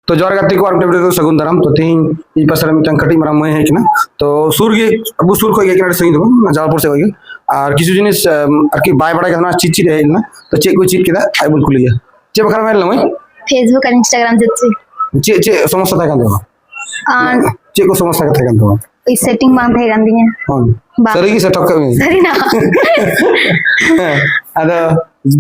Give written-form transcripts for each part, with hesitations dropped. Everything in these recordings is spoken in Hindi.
तो जोर गाती को वीडियो तो सगुन दाराम तो तीन इ पासरे मिटन कटी मारा मय है किना तो सुर गे अबु सुर खो गे किना सही दो जालपुर से होगे और किछु जिनिस आरकी बाय बड़ा करना चीज चीज है ना तो चेक को चीज केदा आई बोल खुलिया चे बखरा में लमय फेसबुक और इंस्टाग्राम जत्ते चे समस्या था कान दो और चे को समस्या था कान दो इस सेटिंग बांध है गांधी है हां सरी की से ठक में सरी ना अदा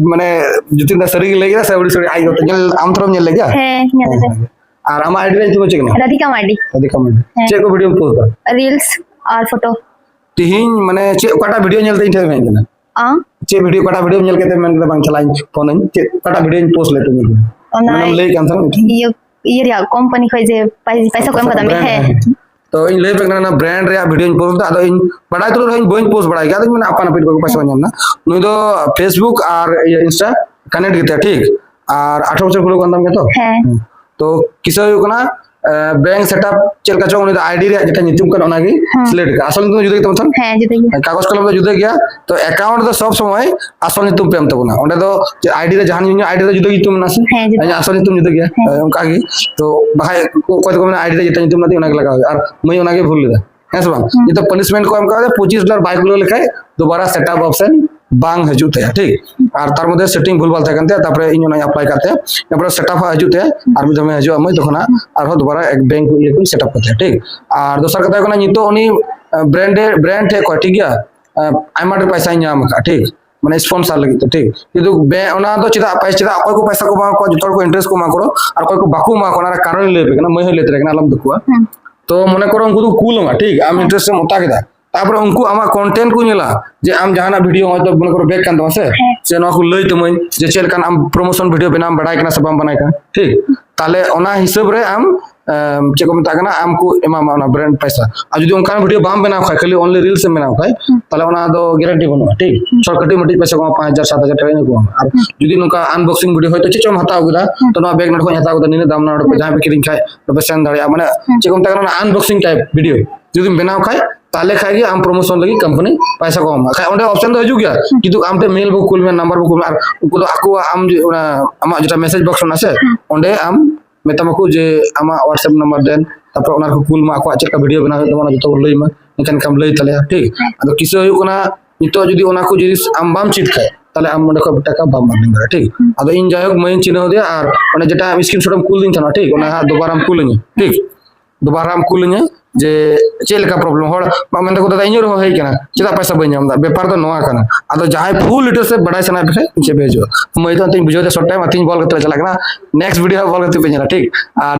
माने जुतिन सरी ले गया सरी सरी आई तो जल आम तरफ ले गया है यहाँ पे और हम आईडी रे तुम चेक ना राधिका मार्डी चे को वीडियो पोस्ट रील्स और फोटो तिहिन माने चे कटा वीडियो नेलते इन ठेबे ना आ चे वीडियो कटा वीडियो नेल केते मन बांग चलाई फोन चे कटा वीडियो पोस्ट ले तुम और ले कैंसल ये रिया कंपनी खोई जे पैसा कम खत्म है तो इन ले बेगना ना ब्रांड रे वीडियो पोस्ट दा इन बड़ा तो इन बोइन पोस्ट बड़ा गया तो मैंने अपन अपन को पैसा ना नुई तो फेसबुक और इंस्टा कनेक्ट किते ठीक और 18 बछर फॉलो करदाम के तो है तो किस होना बैंक सेटअप चलका चो उनी आईडी रे जेटा नितुम कर ओनागी सिलेक्ट का असल नितुम जुदे तमथन है जुदे कागज कलम तो जुदे गया तो अकाउंट तो सब समय असल नितुम पेम तबना ओंडे तो आईडी रे जहान आईडी रे जुदे नितुम ना से असल नितुम जुदे गया उनका की तो बाहाय कोई तो आईडी रे जेटा नितुम ना ओनागे लगा और मैं ओनागे भूल लेदा है सब ये तो पनिशमेंट को हम का $25 बाइक लो लिखाय दोबारा सेटअप ऑप्शन बांग हजुते ठीक और तार मध्य सेटिंग भूल भाल थकनते तापर इन ओना अप्लाई करते तापर सेटअप हजुते और मिद में हजु मैं तखना और दोबारा एक बैंक ये को सेटअप करते ठीक और दोसर कथा कोना नितो उनी ब्रांड थे को ठीक गया आइमा पैसा नाम का ठीक माने स्पॉन्सर लगी तो ठीक किंतु ओना तो चिदा पैसा अकोय को पैसा को मा को जतोर को इंटरेस्ट को मा करो और कोई को बाकू मा कोना कारण लेबे ना मैं लेते रे ना लम दुकुआ तो मने करो उनको तो कूल मा ठीक आम इंटरेस्ट से मोता केदा तापर उनको आमा कंटेंट को नेला जे आम जहाना वीडियो हो तो मने करो बैक कान दो से नो को लई तमय जे चेल कान आम प्रमोशन वीडियो बनाम बड़ाई कना सब बनाई का ठीक ताले ओना हिसाब रे आम चेको मता कना आम को एमा ओना ब्रांड पैसा आ जदी उनका वीडियो बाम बनाव खाय खाली ओनली रील्स से बनाव खाय ताले ओना दो गारंटी बनो ठीक छोटकटी मोटी पैसा को 5000 7000 टाका को और जदी उनका अनबॉक्सिंग वीडियो होय तो चेचम हताव गुदा तो ना बैग नट को हताव गुदा निने दाम ना जहां पे किरिंग खाय तो पैसा दाड़िया माने चेको मता कना अनबॉक्सिंग टाइप वीडियो जदी बनाव खाय ताले खाएगी आम प्रमोशन लगी कंपनी पैसा को खाय ओंडे ऑप्शन तो हजु गया किंतु आमते मेल बो कुल में नंबर बो कुल और उनको तो आको आम आमा जेटा मैसेज बॉक्स ना से ओंडे आम मेतामको जे आमा व्हाट्सएप नंबर देन तापर ओना को कुल मा को चेक वीडियो बना तो ना जतो लई मा निकन कम लई तले ठीक अदो किसे होय कोना नितो जदी ओना को जदी आम बाम चिट खाय ताले आम मंडे को टाका बाम मार देंगे ठीक अदो इन जायक मैं चिन्ह दे और ओना जेटा स्क्रीनशॉट हम कुल दिन था ठीक ओना दोबारा हम कुल ठीक दोबारा हम कुल जे चेल का प्रॉब्लम होड़ मैं को दादा इनर हो है केना चेदा पैसा बन जाम व्यापार तो नवा कना अदो जहां फुल डिटेल से बड़ा सना पे नीचे भेजो मैं तो तीन बुझो दे शॉर्ट टाइम तीन बॉल करते चला कना नेक्स्ट वीडियो बॉल करते पे ठीक।